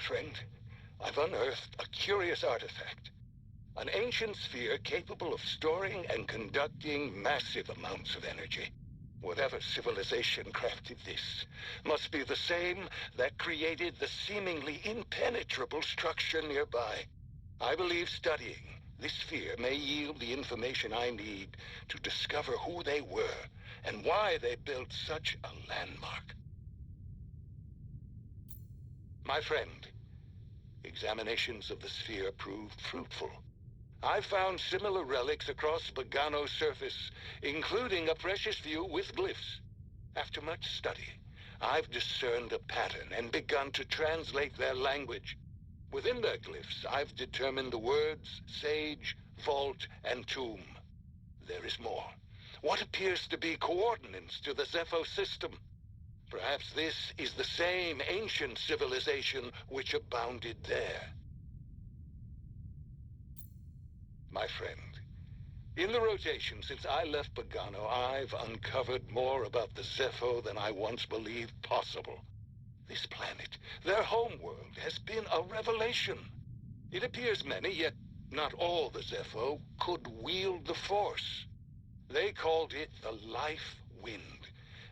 friend, I've unearthed a curious artifact. An ancient sphere capable of storing and conducting massive amounts of energy. Whatever civilization crafted this must be the same that created the seemingly impenetrable structure nearby. I believe studying this sphere may yield the information I need to discover who they were and why they built such a landmark. My friend, examinations of the sphere proved fruitful. I found similar relics across Banco's surface, including a precious few with glyphs. After much study, I've discerned a pattern and begun to translate their language. Within their glyphs, I've determined the words sage, vault, and tomb. There is more. What appears to be coordinates to the Zepho system. Perhaps this is the same ancient civilization which abounded there. My friend, in the rotation since I left Banco, I've uncovered more about the Zepho than I once believed possible. This planet, their homeworld, has been a revelation. It appears many, yet not all the Zepho, could wield the Force. They called it the Life Wind,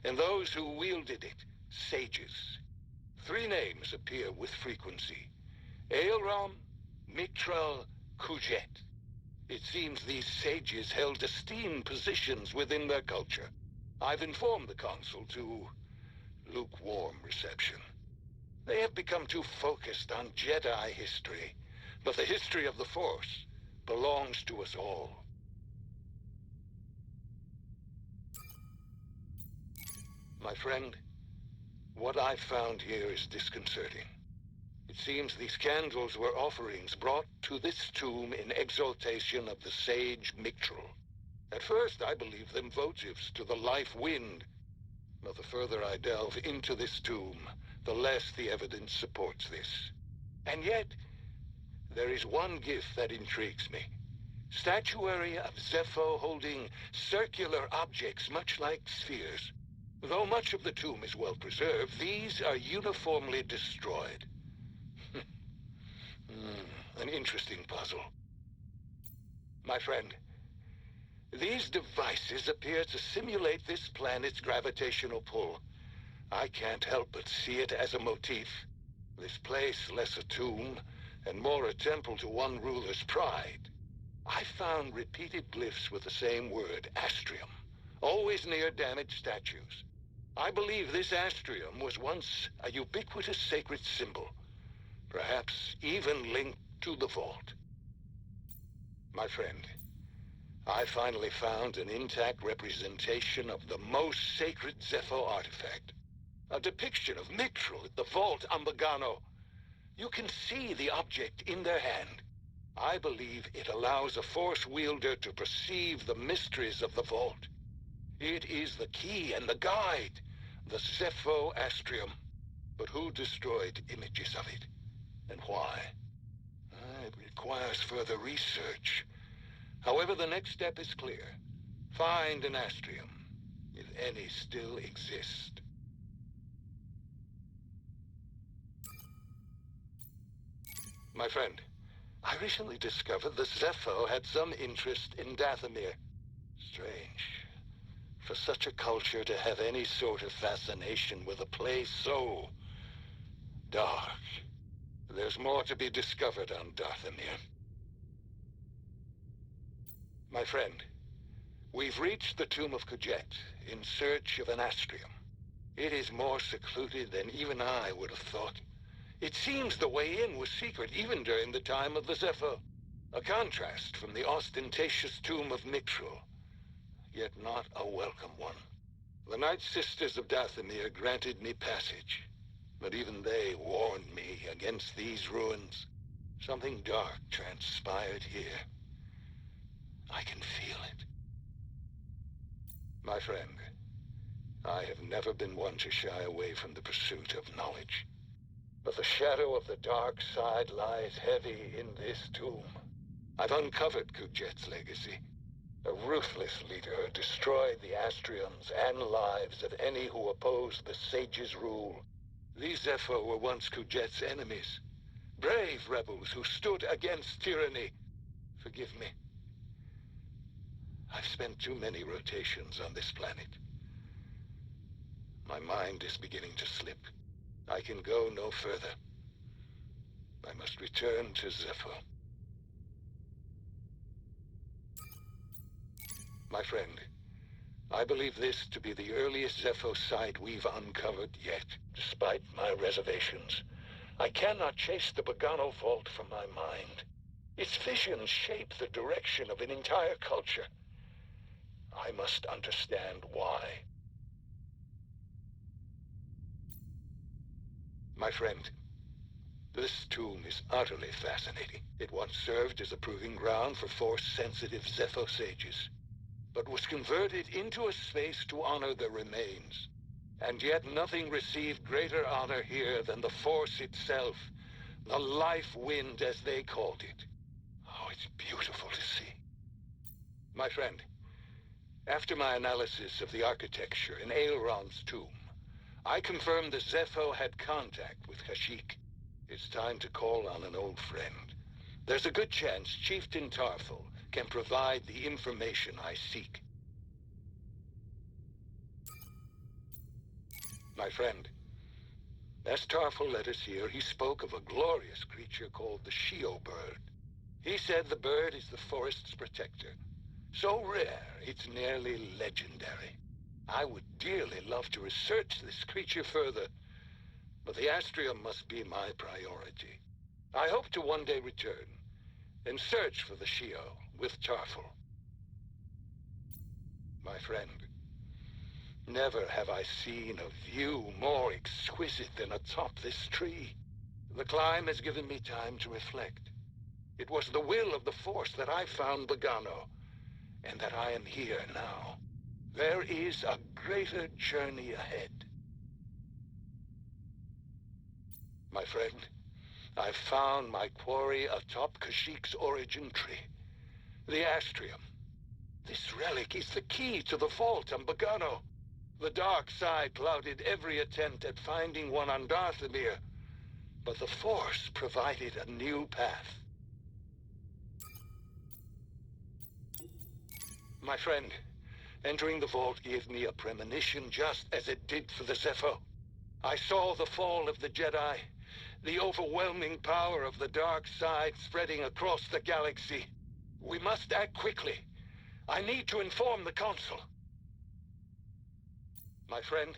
and those who wielded it, sages. 3 names appear with frequency: Aelram, Mitral, Kujet. It seems these sages held esteemed positions within their culture. I've informed the Consul to lukewarm reception. They have become too focused on Jedi history, but the history of the Force belongs to us all. My friend, what I found here is disconcerting. It seems these candles were offerings brought to this tomb in exaltation of the sage Mictral. At first, I believed them votives to the life wind. But the further I delve into this tomb, the less the evidence supports this. And yet, there is one gift that intrigues me. Statuary of Zepho holding circular objects much like spheres. Though much of the tomb is well preserved, these are uniformly destroyed. An interesting puzzle. My friend, these devices appear to simulate this planet's gravitational pull. I can't help but see it as a motif. This place less a tomb, and more a temple to one ruler's pride. I found repeated glyphs with the same word, astrium, always near damaged statues. I believe this astrium was once a ubiquitous sacred symbol, perhaps even linked to the vault. My friend, I finally found an intact representation of the most sacred Zepho artifact. A depiction of Mictral at the vault on Banco. You can see the object in their hand. I believe it allows a Force wielder to perceive the mysteries of the vault. It is the key and the guide, the Zepho astrium. But who destroyed images of it, and why? It requires further research. However, the next step is clear. Find an astrium, if any still exist. My friend, I recently discovered the Zepho had some interest in Dathomir. Strange. For such a culture to have any sort of fascination with a place so dark. There's more to be discovered on Dathomir. My friend, we've reached the tomb of Kujet in search of an astrium. It is more secluded than even I would have thought. It seems the way in was secret even during the time of the Zepho. A contrast from the ostentatious tomb of Mictral, yet not a welcome one. The Night Sisters of Dathomir granted me passage, but even they warned me against these ruins. Something dark transpired here. I can feel it. My friend, I have never been one to shy away from the pursuit of knowledge. But the shadow of the dark side lies heavy in this tomb. I've uncovered Kujet's legacy. A ruthless leader who destroyed the Astriums and lives of any who opposed the Sage's rule. These Zepho were once Kujet's enemies, Brave rebels who stood against tyranny. Forgive me. I've spent too many rotations on this planet. My mind is beginning to slip. I can go no further. I must return to Zepho. My friend, I believe this to be the earliest Zepho site we've uncovered yet. Despite my reservations, I cannot chase the Bogano Vault from my mind. Its visions shape the direction of an entire culture. I must understand why. My friend, this tomb is utterly fascinating. It once served as a proving ground for Force-sensitive Zepho sages, but was converted into a space to honor their remains. And yet nothing received greater honor here than the Force itself, the life wind as they called it. Oh, it's beautiful to see. My friend, after my analysis of the architecture in Aelron's tomb, I confirmed that Zepho had contact with Kashyyyk. It's time to call on an old friend. There's a good chance Chieftain Tarful can provide the information I seek. My friend, as Tarful led us here, he spoke of a glorious creature called the Shio bird. He said the bird is the forest's protector. So rare, it's nearly legendary. I would dearly love to research this creature further, but the Astrium must be my priority. I hope to one day return and search for the Shio with Tarful. My friend, never have I seen a view more exquisite than atop this tree. The climb has given me time to reflect. It was the will of the Force that I found Bogano, and that I am here now. There is a greater journey ahead. My friend, I've found my quarry atop Kashyyyk's origin tree, the Astrium. This relic is the key to the vault on Bogano. The dark side clouded every attempt at finding one on Darthamir, but the Force provided a new path. My friend, entering the vault gave me a premonition just as it did for the Zepho. I saw the fall of the Jedi, the overwhelming power of the dark side spreading across the galaxy. We must act quickly. I need to inform the Council. My friend,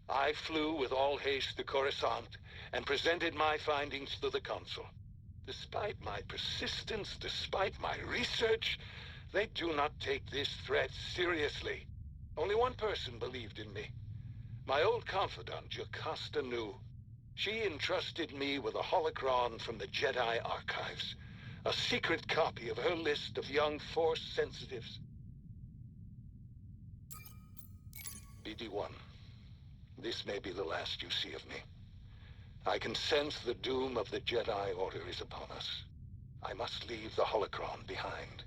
I flew with all haste to Coruscant and presented my findings to the Council. Despite my persistence, despite my research, they do not take this threat seriously. Only one person believed in me. My old confidant, Jocasta Nu. She entrusted me with a holocron from the Jedi archives, a secret copy of her list of young Force sensitives. BD-1, this may be the last you see of me. I can sense the doom of the Jedi Order is upon us. I must leave the holocron behind.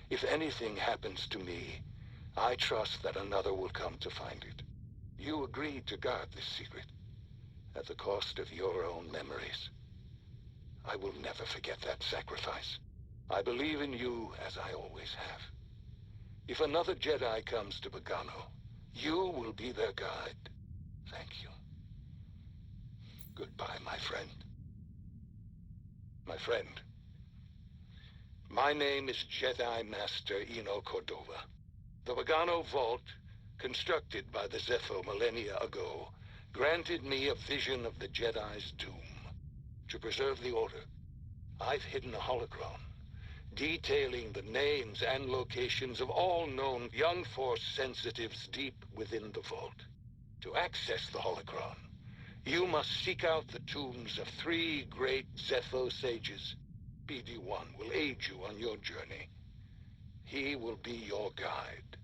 If anything happens to me, I trust that another will come to find it. You agreed to guard this secret, at the cost of your own memories. I will never forget that sacrifice. I believe in you as I always have. If another Jedi comes to Bogano, you will be their guide. Thank you. Goodbye, my friend. My friend, my name is Jedi Master Eno Cordova. The Bogano Vault, constructed by the Zepho millennia ago, granted me a vision of the Jedi's doom. To preserve the Order, I've hidden a holocron, detailing the names and locations of all known young Force sensitives deep within the vault. To access the holocron, you must seek out the tombs of 3 great Zepho sages. BD-1 will aid you on your journey. He will be your guide.